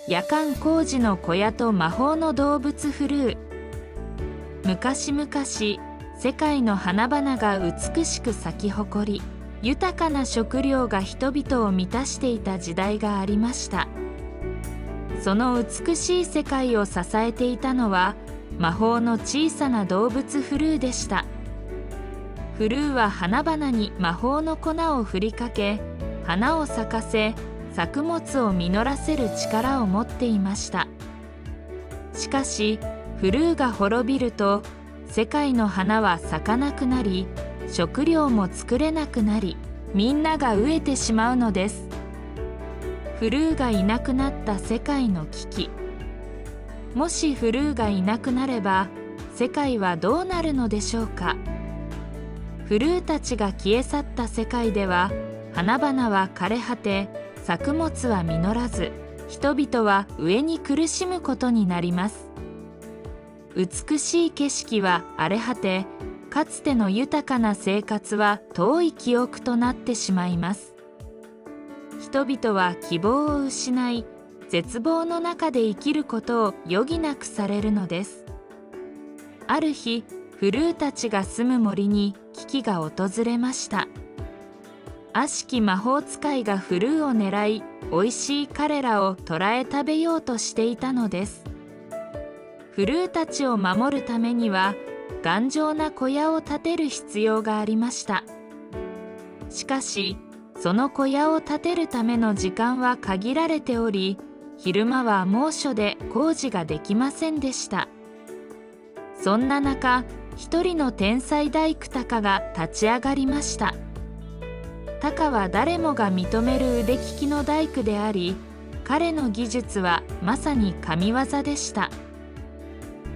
夜間工事の小屋と魔法の動物フルー。昔々、世界の花々が美しく咲き誇り、豊かな食料が人々を満たしていた時代がありました。その美しい世界を支えていたのは、魔法の小さな動物フルーでした。フルーは花々に魔法の粉を振りかけ、花を咲かせ、作物を実らせる力を持っていました。しかし、フルーが滅びると、世界の花は咲かなくなり、食料も作れなくなり、みんなが飢えてしまうのです。フルーがいなくなった世界の危機。もしフルーがいなくなれば、世界はどうなるのでしょうか。フルーたちが消え去った世界では、花々は枯れ果て、作物は実らず、人々は飢えに苦しむことになります。美しい景色は荒れ果て、かつての豊かな生活は遠い記憶となってしまいます。人々は希望を失い、絶望の中で生きることを余儀なくされるのです。ある日、フルーたちが住む森に危機が訪れました。悪しき魔法使いがフルーを狙い、おいしい彼らを捕らえ食べようとしていたのです。フルーたちを守るためには、頑丈な小屋を建てる必要がありました。しかし、その小屋を建てるための時間は限られており、昼間は猛暑で工事ができませんでした。そんな中、一人の天才大工タが立ち上がりました。タは誰もが認める腕利きの大工であり、彼の技術はまさに神業でした。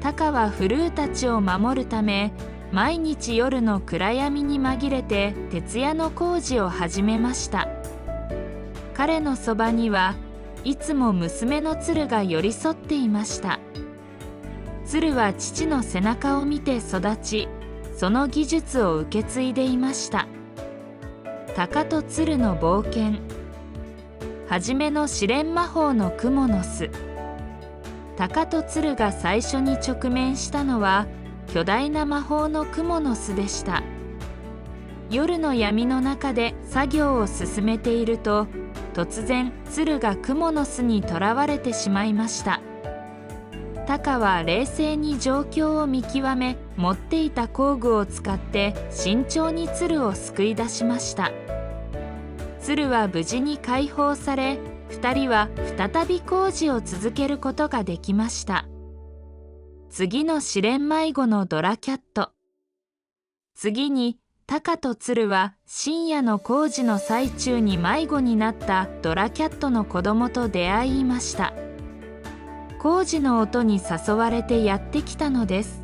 タはフルーたちを守るため、毎日夜の暗闇に紛れて徹夜の工事を始めました。彼のそばにはいつも娘の鶴が寄り添っていました。鶴は父の背中を見て育ち、その技術を受け継いでいました。タと鶴の冒険。はじめの試練魔法の蜘蛛の巣。タと鶴が最初に直面したのは、巨大な魔法の蜘蛛の巣でした。夜の闇の中で作業を進めていると、突然鶴が蜘蛛の巣にとらわれてしまいました。タは冷静に状況を見極め、持っていた工具を使って慎重に鶴を救い出しました。鶴は無事に解放され、2人は再び工事を続けることができました。次の試練迷子のドラキャット。次にタと鶴は深夜の工事の最中に迷子になったドラキャットの子供と出会いました。工事の音に誘われてやってきたのです。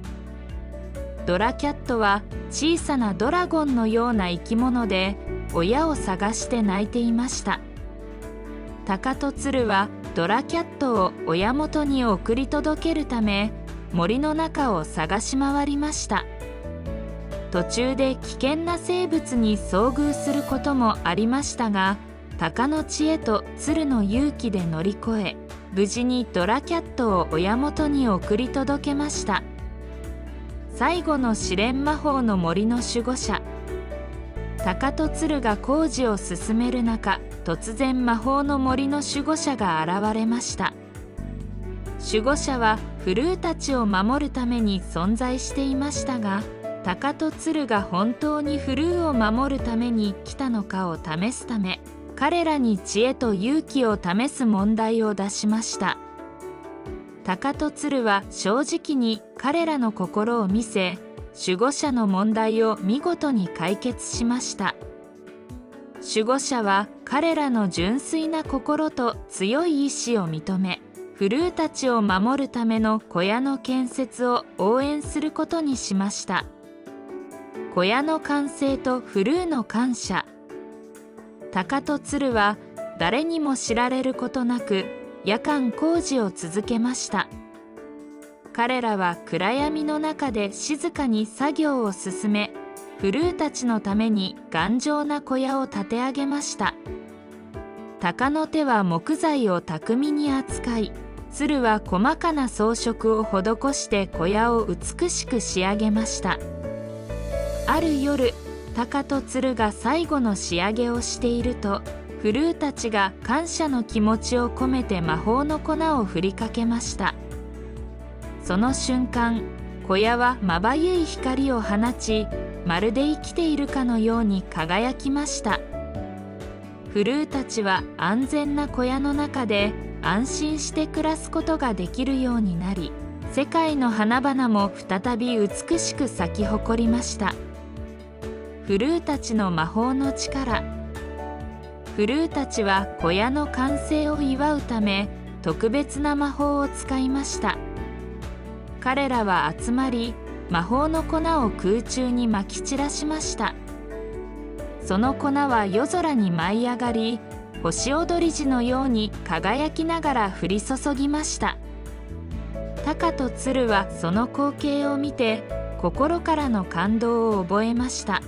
ドラキャットは小さなドラゴンのような生き物で、親を探して泣いていました。タと鶴はドラキャットを親元に送り届けるため、森の中を探し回りました。途中で危険な生物に遭遇することもありましたが、タの知恵と鶴の勇気で乗り越え、無事にドラキャットを親元に送り届けました。最後の試練魔法の森の守護者。タと鶴が工事を進める中、突然魔法の森の守護者が現れました。守護者はフルーたちを守るために存在していましたが、タと鶴が本当にフルーを守るために来たのかを試すため、彼らに知恵と勇気を試す問題を出しました。タと鶴は正直に彼らの心を見せ、守護者の問題を見事に解決しました。守護者は彼らの純粋な心と強い意志を認め、フルーたちを守るための小屋の建設を応援することにしました。小屋の完成とフルーの感謝。タと鶴は誰にも知られることなく夜間工事を続けました。彼らは暗闇の中で静かに作業を進め、フルーたちのために頑丈な小屋を建て上げました。鷹の手は木材を巧みに扱い、鶴は細かな装飾を施して小屋を美しく仕上げました。ある夜、鷹と鶴が最後の仕上げをしていると、フルーたちが感謝の気持ちを込めて魔法の粉を振りかけました。その瞬間、小屋はまばゆい光を放ち、まるで生きているかのように輝きました。フルーたちは安全な小屋の中で安心して暮らすことができるようになり、世界の花々も再び美しく咲き誇りました。フルーたちの魔法の力。フルーたちは小屋の完成を祝うため特別な魔法を使いました。彼らは集まり、魔法の粉を空中にまき散らしました。その粉は夜空に舞い上がり、星踊り時のように輝きながら降り注ぎました。鷹と鶴はその光景を見て心からの感動を覚えました。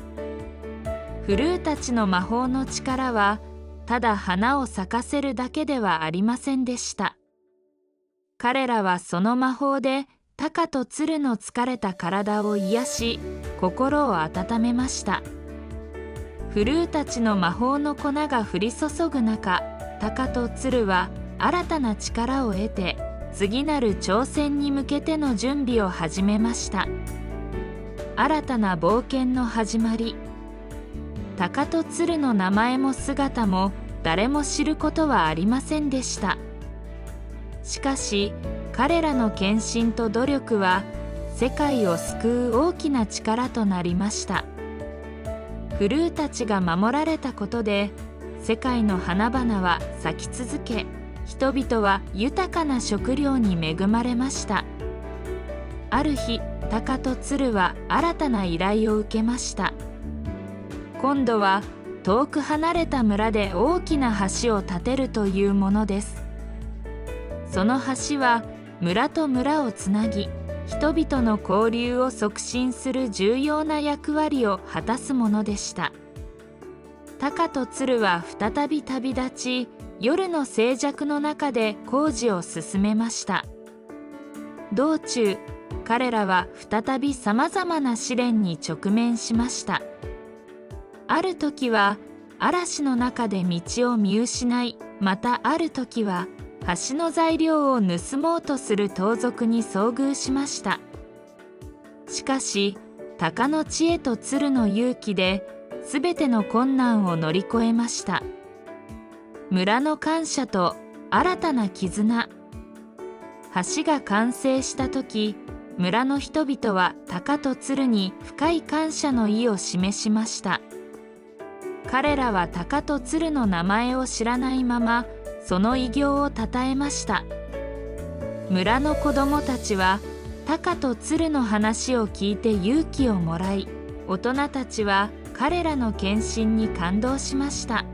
フルーたちの魔法の力はただ花を咲かせるだけではありませんでした。彼らはその魔法で鷹と鶴の疲れた体を癒し、心を温めました。フルーたちの魔法の粉が降り注ぐ中、鷹と鶴は新たな力を得て、次なる挑戦に向けての準備を始めました。新たな冒険の始まり。鷹と鶴の名前も姿も誰も知ることはありませんでした。しかし、彼らの献身と努力は世界を救う大きな力となりました。フルーたちが守られたことで、世界の花々は咲き続け、人々は豊かな食料に恵まれました。ある日、鷹と鶴は新たな依頼を受けました。今度は遠く離れた村で大きな橋を建てるというものです。その橋は村と村をつなぎ、人々の交流を促進する重要な役割を果たすものでした。鷹と鶴は再び旅立ち、夜の静寂の中で工事を進めました。道中、彼らは再びさまざまな試練に直面しました。ある時は嵐の中で道を見失い、またある時は橋の材料を盗もうとする盗賊に遭遇しました。しかし、鷹の知恵と鶴の勇気で、すべての困難を乗り越えました。村の感謝と新たな絆。橋が完成した時、村の人々は鷹と鶴に深い感謝の意を示しました。彼らは鷹と鶴の名前を知らないまま、その偉業をたたえました。村の子供たちは鷹と鶴の話を聞いて勇気をもらい、大人たちは彼らの献身に感動しました。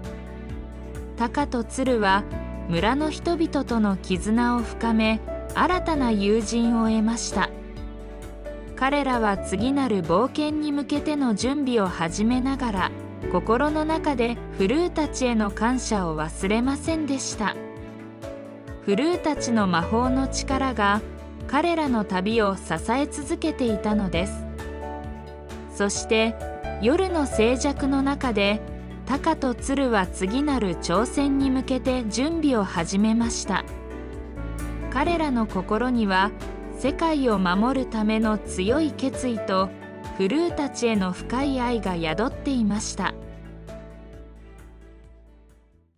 鷹と鶴は村の人々との絆を深め、新たな友人を得ました。彼らは次なる冒険に向けての準備を始めながら、心の中でフルーたちへの感謝を忘れませんでした。フルーたちの魔法の力が彼らの旅を支え続けていたのです。そして夜の静寂の中で、鷹と鶴は次なる挑戦に向けて準備を始めました。彼らの心には世界を守るための強い決意とフルーたちへの深い愛が宿っていました。